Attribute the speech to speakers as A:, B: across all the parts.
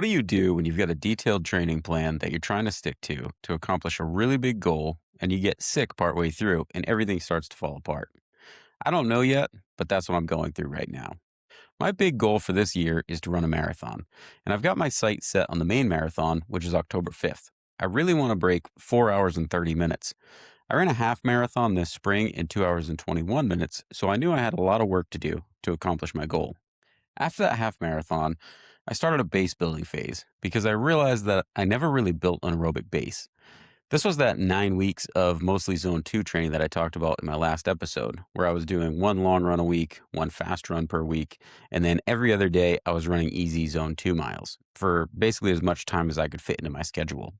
A: What do you do when you've got a detailed training plan that you're trying to stick to accomplish a really big goal and you get sick partway through and everything starts to fall apart? I don't know yet, but that's what I'm going through right now. My big goal for this year is to run a marathon, and I've got my sights set on the main marathon, which is October 5th. I really want to break 4 hours and 30 minutes. I ran a half marathon this spring in 2 hours and 21 minutes, so I knew I had a lot of work to do to accomplish my goal. After that half marathon, I started a base building phase because I realized that I never really built an aerobic base. This was that 9 weeks of mostly zone two training that I talked about in my last episode, where I was doing one long run a week, one fast run per week, and then every other day I was running easy zone 2 miles for basically as much time as I could fit into my schedule.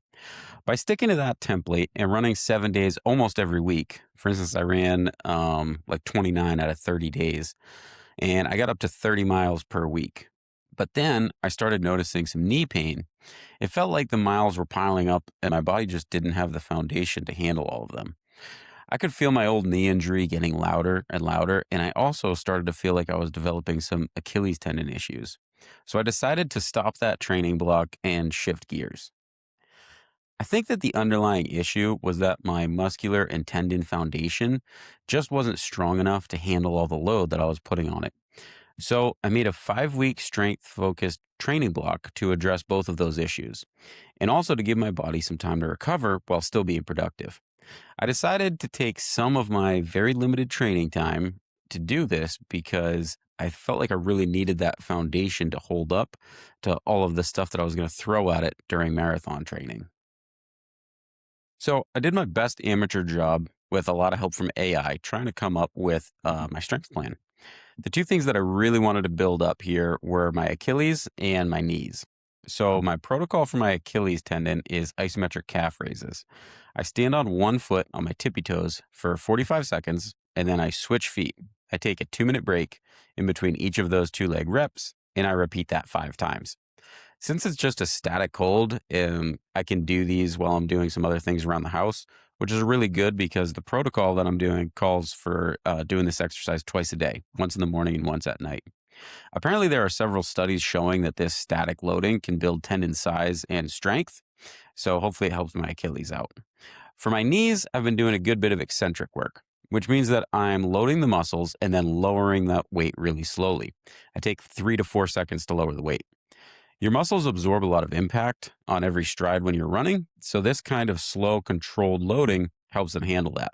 A: By sticking to that template and running 7 days almost every week, for instance, I ran like 29 out of 30 days, and I got up to 30 miles per week. But then I started noticing some knee pain. It felt like the miles were piling up and my body just didn't have the foundation to handle all of them. I could feel my old knee injury getting louder and louder, and I also started to feel like I was developing some Achilles tendon issues. So I decided to stop that training block and shift gears. I think that the underlying issue was that my muscular and tendon foundation just wasn't strong enough to handle all the load that I was putting on it. So I made a 5 week strength focused training block to address both of those issues and also to give my body some time to recover while still being productive. I decided to take some of my very limited training time to do this because I felt like I really needed that foundation to hold up to all of the stuff that I was going to throw at it during marathon training. So I did my best amateur job with a lot of help from AI trying to come up with my strength plan. The two things that I really wanted to build up here were my Achilles and my knees. So, my protocol for my Achilles tendon is isometric calf raises. I stand on one foot on my tippy toes for 45 seconds and then I switch feet. I take a 2 minute break in between each of those two leg reps and I repeat that 5 times. Since it's just a static hold, I can do these while I'm doing some other things around the house, which is really good because the protocol that I'm doing calls for doing this exercise twice a day, once in the morning and once at night. Apparently, there are several studies showing that this static loading can build tendon size and strength. So hopefully, it helps my Achilles out. For my knees, I've been doing a good bit of eccentric work, which means that I'm loading the muscles and then lowering that weight really slowly. I take 3 to 4 seconds to lower the weight. Your muscles absorb a lot of impact on every stride when you're running. So, this kind of slow, controlled loading helps them handle that.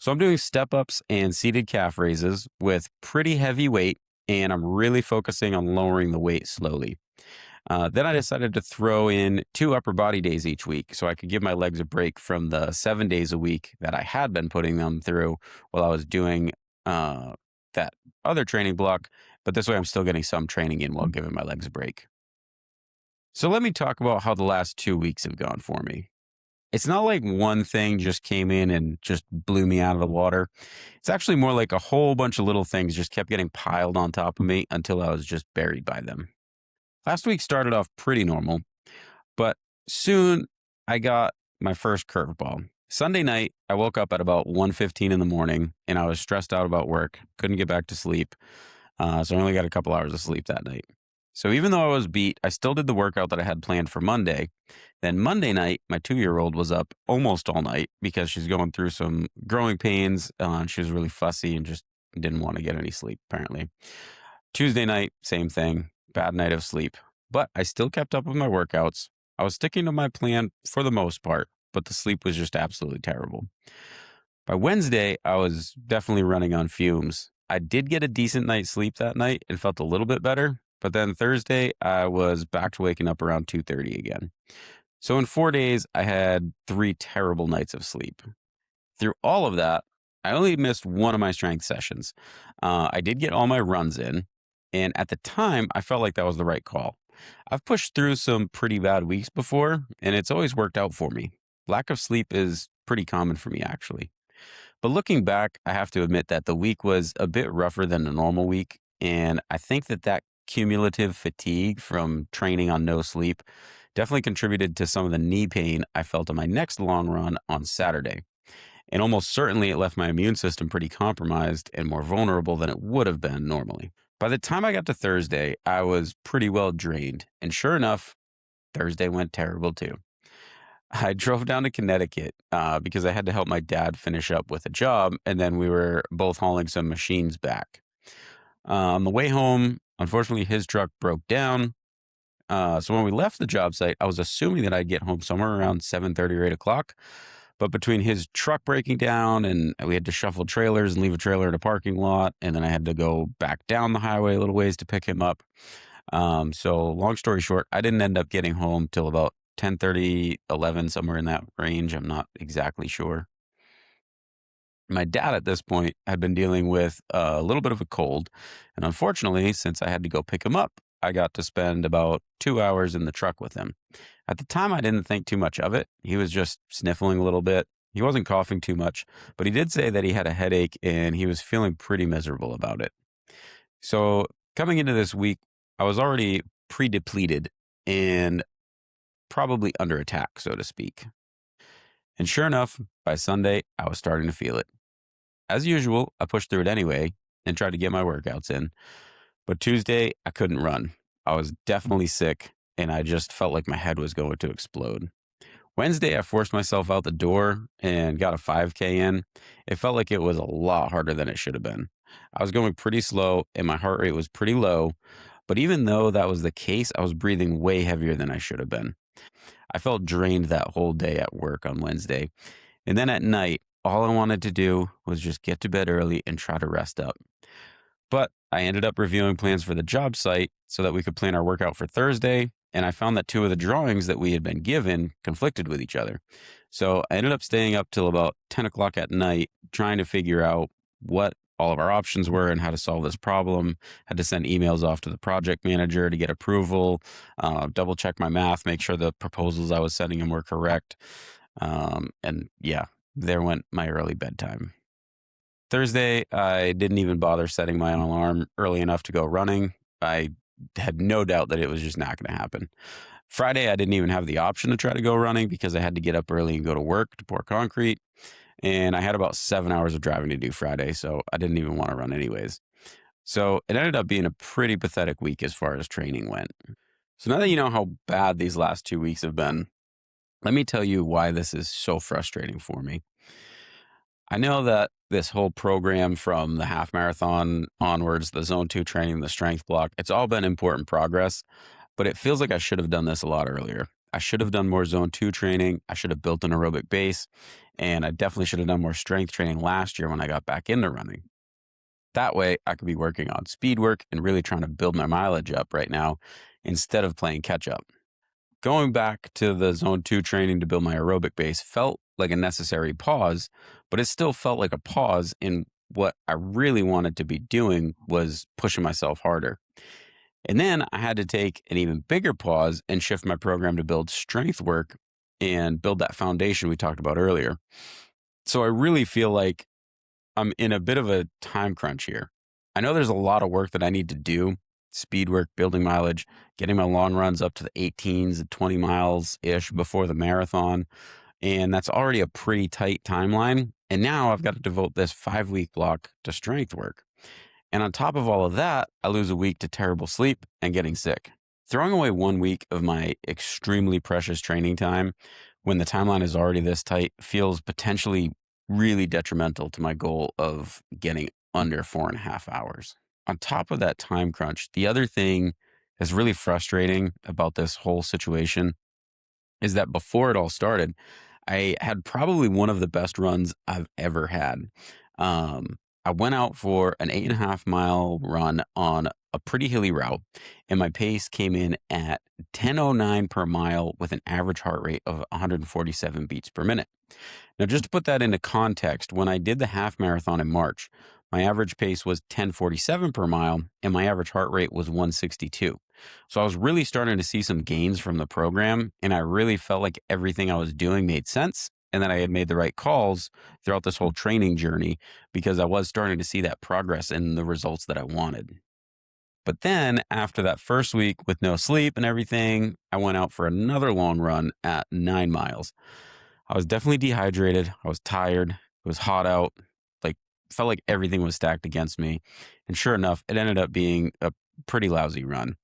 A: So, I'm doing step ups and seated calf raises with pretty heavy weight, and I'm really focusing on lowering the weight slowly. Then I decided to throw in 2 upper body days each week so I could give my legs a break from the 7 days a week that I had been putting them through while I was doing uh, that other training block. But this way, I'm still getting some training in while giving my legs a break. So let me talk about how the last 2 weeks have gone for me. It's not like one thing just came in and just blew me out of the water. It's actually more like a whole bunch of little things just kept getting piled on top of me until I was just buried by them. Last week started off pretty normal, but soon I got my first curveball. Sunday night, I woke up at about 1:15 in the morning and I was stressed out about work, couldn't get back to sleep. So I only got a couple hours of sleep that night. So even though I was beat, I still did the workout that I had planned for Monday. Then Monday night, my 2 year old was up almost all night because she's going through some growing pains. And she was really fussy and just didn't want to get any sleep, apparently. Tuesday night, same thing, bad night of sleep. But I still kept up with my workouts. I was sticking to my plan for the most part, but the sleep was just absolutely terrible. By Wednesday, I was definitely running on fumes. I did get a decent night's sleep that night and felt a little bit better, but then Thursday, I was back to waking up around 2:30 again. So in 4 days, I had 3 terrible nights of sleep. Through all of that, I only missed one of my strength sessions. I did get all my runs in, and at the time, I felt like that was the right call. I've pushed through some pretty bad weeks before, and it's always worked out for me. Lack of sleep is pretty common for me, actually. But looking back, I have to admit that the week was a bit rougher than a normal week. And I think that that cumulative fatigue from training on no sleep definitely contributed to some of the knee pain I felt on my next long run on Saturday. And almost certainly it left my immune system pretty compromised and more vulnerable than it would have been normally. By the time I got to Thursday, I was pretty well drained. And sure enough, Thursday went terrible too. I drove down to Connecticut because I had to help my dad finish up with a job, and then we were both hauling some machines back. On the way home, unfortunately, his truck broke down. So when we left the job site, I was assuming that I'd get home somewhere around 7:30 or 8 o'clock. But between his truck breaking down and we had to shuffle trailers and leave a trailer in a parking lot, and then I had to go back down the highway a little ways to pick him up. So long story short, I didn't end up getting home till about 10:30, 11, somewhere in that range. I'm not exactly sure. My dad at this point had been dealing with a little bit of a cold. And unfortunately, since I had to go pick him up, I got to spend about 2 hours in the truck with him. At the time, I didn't think too much of it. He was just sniffling a little bit. He wasn't coughing too much, but he did say that he had a headache and he was feeling pretty miserable about it. So coming into this week, I was already pre depleted and probably under attack, so to speak. And sure enough, by Sunday, I was starting to feel it. As usual, I pushed through it anyway and tried to get my workouts in. But Tuesday, I couldn't run. I was definitely sick and I just felt like my head was going to explode. Wednesday, I forced myself out the door and got a 5K in. It felt like it was a lot harder than it should have been. I was going pretty slow and my heart rate was pretty low. But even though that was the case, I was breathing way heavier than I should have been. I felt drained that whole day at work on Wednesday. And then at night, all I wanted to do was just get to bed early and try to rest up. But I ended up reviewing plans for the job site so that we could plan our workout for Thursday. And I found that two of the drawings that we had been given conflicted with each other. So I ended up staying up till about 10 o'clock at night trying to figure out what all of our options were and how to solve this problem. Had to send emails off to the project manager to get approval, double check my math, make sure the proposals I was sending him were correct. And yeah, there went my early bedtime. Thursday, I didn't even bother setting my alarm early enough to go running. I had no doubt that it was just not going to happen. Friday, I didn't even have the option to try to go running because I had to get up early and go to work to pour concrete. And I had about 7 hours of driving to do Friday, so I didn't even want to run anyways. So it ended up being a pretty pathetic week as far as training went. So now that you know how bad these last 2 weeks have been, let me tell you why this is so frustrating for me. I know that this whole program from the half marathon onwards, the zone two training, the strength block, it's all been important progress, but it feels like I should have done this a lot earlier. I should have done more zone two training. I should have built an aerobic base, and I definitely should have done more strength training last year when I got back into running. That way, I could be working on speed work and really trying to build my mileage up right now instead of playing catch up. Going back to the zone two training to build my aerobic base felt like a necessary pause, but it still felt like a pause in what I really wanted to be doing was pushing myself harder. And then I had to take an even bigger pause and shift my program to build strength work and build that foundation we talked about earlier. So I really feel like I'm in a bit of a time crunch here. I know there's a lot of work that I need to do, speed work, building mileage, getting my long runs up to the 18s and 20 miles ish before the marathon. And that's already a pretty tight timeline. And now I've got to devote this 5 week block to strength work. And on top of all of that, I lose a week to terrible sleep and getting sick. Throwing away 1 week of my extremely precious training time when the timeline is already this tight feels potentially really detrimental to my goal of getting under 4.5 hours. On top of that time crunch, the other thing that's really frustrating about this whole situation is that before it all started, I had probably one of the best runs I've ever had. I went out for an 8.5 mile run on a pretty hilly route, and my pace came in at 10:09 per mile with an average heart rate of 147 beats per minute. Now, just to put that into context, when I did the half marathon in March, my average pace was 10:47 per mile, and my average heart rate was 162. So I was really starting to see some gains from the program, and I really felt like everything I was doing made sense and that I had made the right calls throughout this whole training journey because I was starting to see that progress and the results that I wanted. But then after that first week with no sleep and everything, I went out for another long run at 9 miles. I was definitely dehydrated. I was tired. It was hot out. Like, felt like everything was stacked against me. And sure enough, it ended up being a pretty lousy run.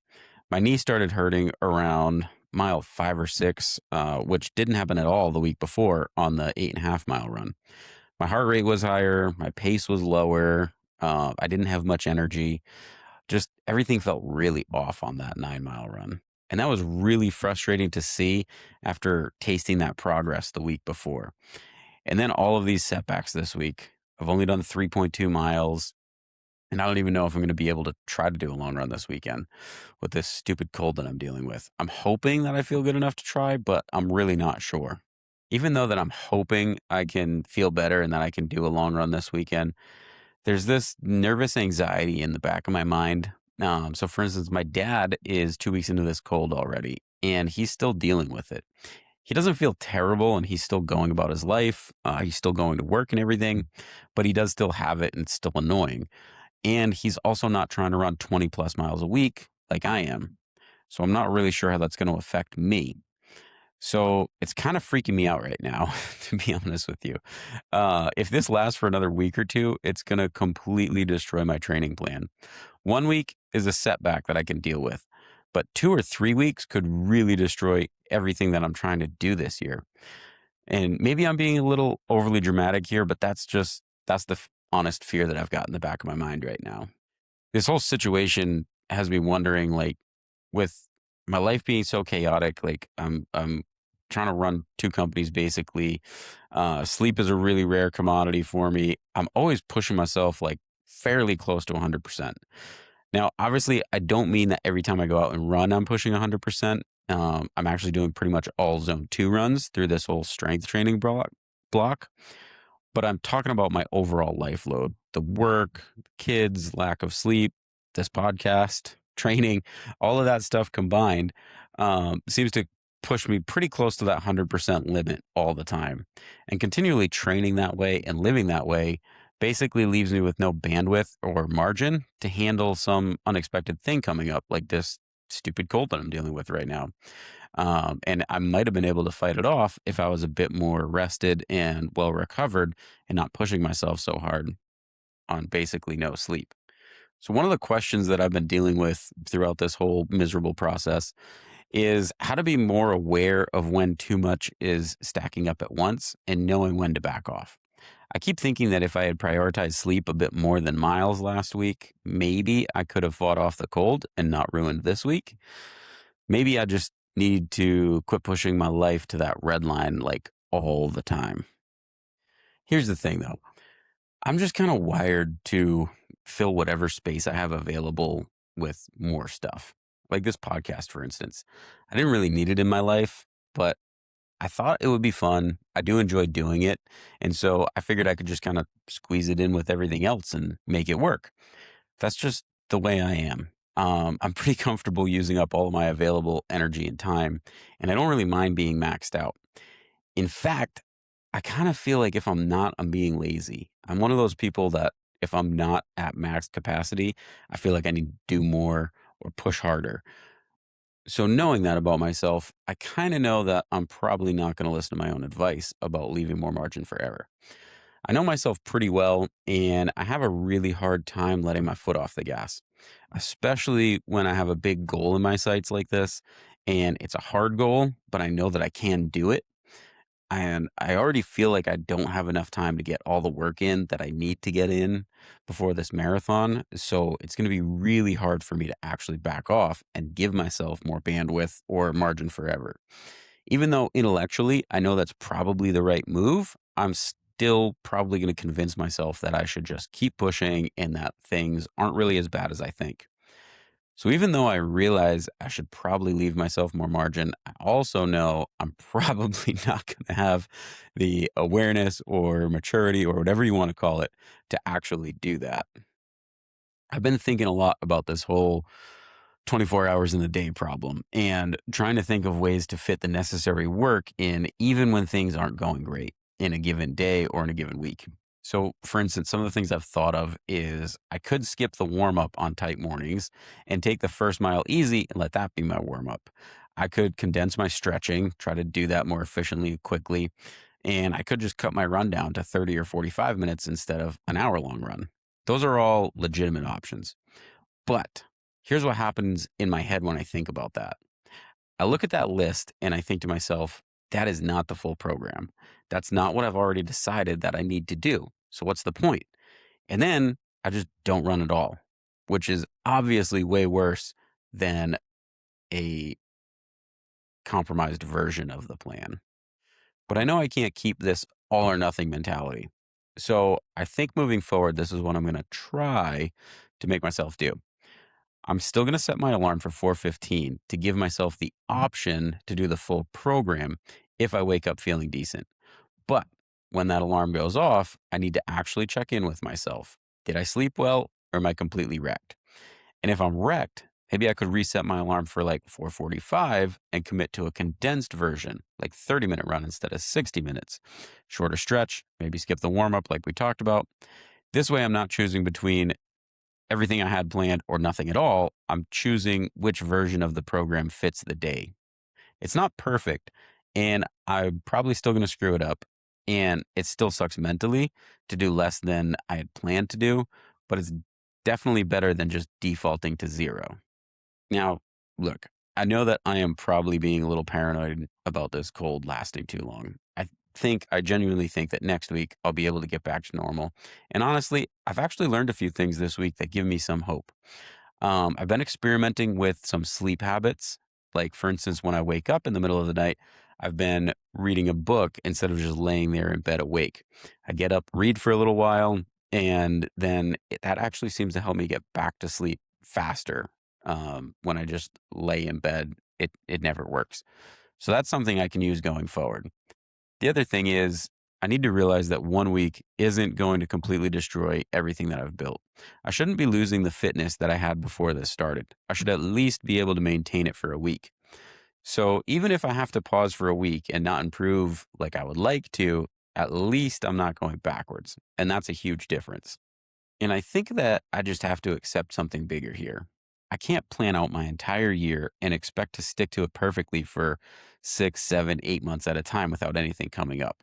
A: My knee started hurting around mile 5 or 6, which didn't happen at all the week before on the 8.5 mile run. My heart rate was higher, my pace was lower, I didn't have much energy. Just everything felt really off on that 9 mile run. And that was really frustrating to see after tasting that progress the week before. And then all of these setbacks this week. I've only done 3.2 miles, and I don't even know if I'm going to be able to try to do a long run this weekend with this stupid cold that I'm dealing with. I'm hoping that I feel good enough to try, but I'm really not sure. Even though that I'm hoping I can feel better and that I can do a long run this weekend, there's this nervous anxiety in the back of my mind. So, for instance, my dad is 2 weeks into this cold already, and he's still dealing with it. He doesn't feel terrible, and he's still going about his life. He's still going to work and everything, but he does still have it, and it's still annoying. And he's also not trying to run 20 plus miles a week like I am. So, I'm not really sure how that's going to affect me. So it's kind of freaking me out right now, to be honest with you. If this lasts for another week or two, it's going to completely destroy my training plan. 1 week is a setback that I can deal with, but 2 or 3 weeks could really destroy everything that I'm trying to do this year. And maybe I'm being a little overly dramatic here, but that's the honest fear that I've got in the back of my mind right now. This whole situation has me wondering, like, with my life being so chaotic, like I'm trying to run two companies basically. Sleep is a really rare commodity for me. I'm always pushing myself like fairly close to 100%. Now, obviously, I don't mean that every time I go out and run, I'm pushing 100%. I'm actually doing pretty much all zone two runs through this whole strength training block. But I'm talking about my overall life load, the work, the kids, lack of sleep, this podcast, training, all of that stuff combined seems to push me pretty close to that 100% limit all the time. And continually training that way and living that way basically leaves me with no bandwidth or margin to handle some unexpected thing coming up, like this stupid cold that I'm dealing with right now. And I might have been able to fight it off if I was a bit more rested and well recovered and not pushing myself so hard on basically no sleep. So, one of the questions that I've been dealing with throughout this whole miserable process is how to be more aware of when too much is stacking up at once and knowing when to back off. I keep thinking that if I had prioritized sleep a bit more than miles last week, maybe I could have fought off the cold and not ruined this week. Maybe I just need to quit pushing my life to that red line like all the time. Here's the thing though, I'm just kind of wired to fill whatever space I have available with more stuff. Like this podcast, for instance. I didn't really need it in my life, but I thought it would be fun. I do enjoy doing it. And so I figured I could just kind of squeeze it in with everything else and make it work. That's just the way I am. I'm pretty comfortable using up all of my available energy and time, and I don't really mind being maxed out. In fact, I kind of feel like if I'm not, I'm being lazy. I'm one of those people that if I'm not at max capacity, I feel like I need to do more or push harder. So, knowing that about myself, I kind of know that I'm probably not going to listen to my own advice about leaving more margin for error. I know myself pretty well, and I have a really hard time letting my foot off the gas, especially when I have a big goal in my sights like this. And it's a hard goal, but I know that I can do it. And I already feel like I don't have enough time to get all the work in that I need to get in before this marathon. So it's going to be really hard for me to actually back off and give myself more bandwidth or margin forever. Even though intellectually I know that's probably the right move, I'm still probably going to convince myself that I should just keep pushing and that things aren't really as bad as I think. So even though I realize I should probably leave myself more margin, I also know I'm probably not going to have the awareness or maturity or whatever you want to call it to actually do that. I've been thinking a lot about this whole 24 hours in the day problem and trying to think of ways to fit the necessary work in even when things aren't going great in a given day or in a given week. So, for instance, some of the things I've thought of is I could skip the warm up on tight mornings and take the first mile easy and let that be my warm up. I could condense my stretching, try to do that more efficiently and quickly. And I could just cut my run down to 30 or 45 minutes instead of an hour long run. Those are all legitimate options. But here's what happens in my head when I think about that. I look at that list and I think to myself, that is not the full program. That's not what I've already decided that I need to do. So what's the point? And then I just don't run at all, which is obviously way worse than a compromised version of the plan. But I know I can't keep this all or nothing mentality. So I think moving forward, this is what I'm going to try to make myself do. I'm still going to set my alarm for 4:15 to give myself the option to do the full program if I wake up feeling decent. But when that alarm goes off, I need to actually check in with myself. Did I sleep well or am I completely wrecked? And if I'm wrecked, maybe I could reset my alarm for like 4:45 and commit to a condensed version, like 30-minute run instead of 60 minutes. Shorter stretch, maybe skip the warm up like we talked about. This way I'm not choosing between everything I had planned or nothing at all. I'm choosing which version of the program fits the day. It's not perfect, and I'm probably still going to screw it up. And it still sucks mentally to do less than I had planned to do, but it's definitely better than just defaulting to zero. Now, look, I know that I am probably being a little paranoid about this cold lasting too long. I genuinely think that next week I'll be able to get back to normal. And honestly, I've actually learned a few things this week that give me some hope. I've been experimenting with some sleep habits. Like, for instance, when I wake up in the middle of the night, I've been reading a book instead of just laying there in bed awake. I get up, read for a little while, and then that actually seems to help me get back to sleep faster. When I just lay in bed, it never works. So that's something I can use going forward. The other thing is, I need to realize that 1 week isn't going to completely destroy everything that I've built. I shouldn't be losing the fitness that I had before this started. I should at least be able to maintain it for a week. So even if I have to pause for a week and not improve like I would like to, at least I'm not going backwards. And that's a huge difference. And I think that I just have to accept something bigger here. I can't plan out my entire year and expect to stick to it perfectly for 6, 7, 8 months at a time without anything coming up.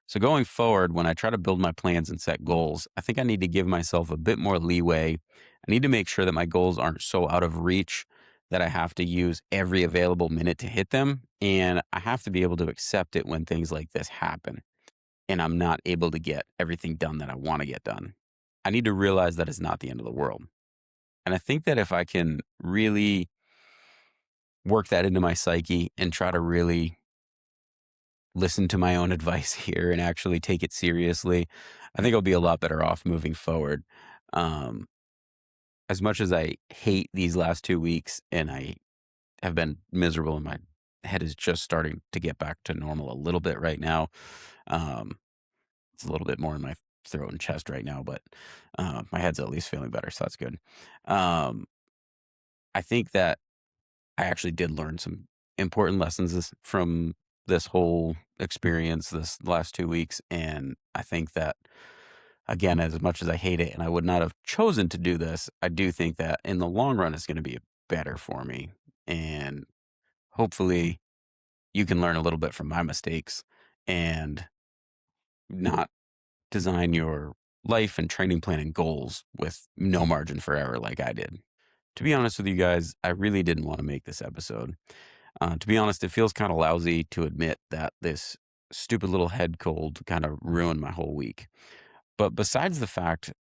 A: So going forward, when I try to build my plans and set goals, I think I need to give myself a bit more leeway. I need to make sure that my goals aren't so out of reach that I have to use every available minute to hit them. And I have to be able to accept it when things like this happen and I'm not able to get everything done that I want to get done. I need to realize that it's not the end of the world. And I think that if I can really work that into my psyche and try to really listen to my own advice here and actually take it seriously, I think I'll be a lot better off moving forward. Um, as much as I hate these last 2 weeks and I have been miserable and my head is just starting to get back to normal a little bit right now. Um, it's a little bit more in my throat and chest right now, but my head's at least feeling better, so that's good. Um, I think that I actually did learn some important lessons from this whole experience this last 2 weeks. And I think that, again, as much as I hate it and I would not have chosen to do this, I do think that in the long run, it's going to be better for me. And hopefully, you can learn a little bit from my mistakes and not design your life and training plan and goals with no margin for error like I did. To be honest with you guys, I really didn't want to make this episode. To be honest, it feels kind of lousy to admit that this stupid little head cold kind of ruined my whole week. But besides the fact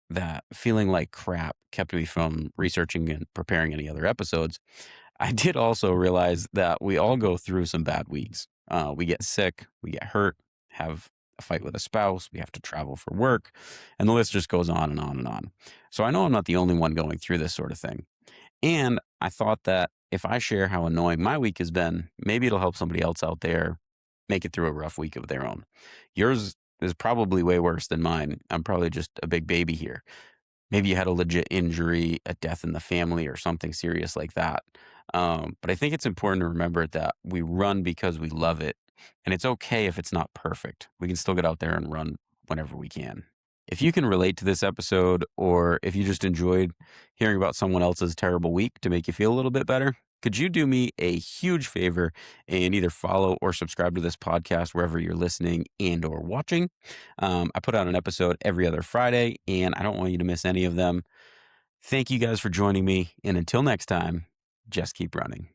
A: that feeling like crap kept me from researching and preparing any other episodes, I did also realize that we all go through some bad weeks. We get sick, we get hurt, have a fight with a spouse, we have to travel for work, and the list just goes on and on and on. So I know I'm not the only one going through this sort of thing. And I thought that if I share how annoying my week has been, maybe it'll help somebody else out there make it through a rough week of their own. Yours is probably way worse than mine. I'm probably just a big baby here. Maybe you had a legit injury, a death in the family, or something serious like that. But I think it's important to remember that we run because we love it. And it's okay if it's not perfect. We can still get out there and run whenever we can. If you can relate to this episode, or if you just enjoyed hearing about someone else's terrible week to make you feel a little bit better, could you do me a huge favor and either follow or subscribe to this podcast wherever you're listening and or watching? I put out an episode every other Friday, and I don't want you to miss any of them. Thank you guys for joining me, and until next time, just keep running.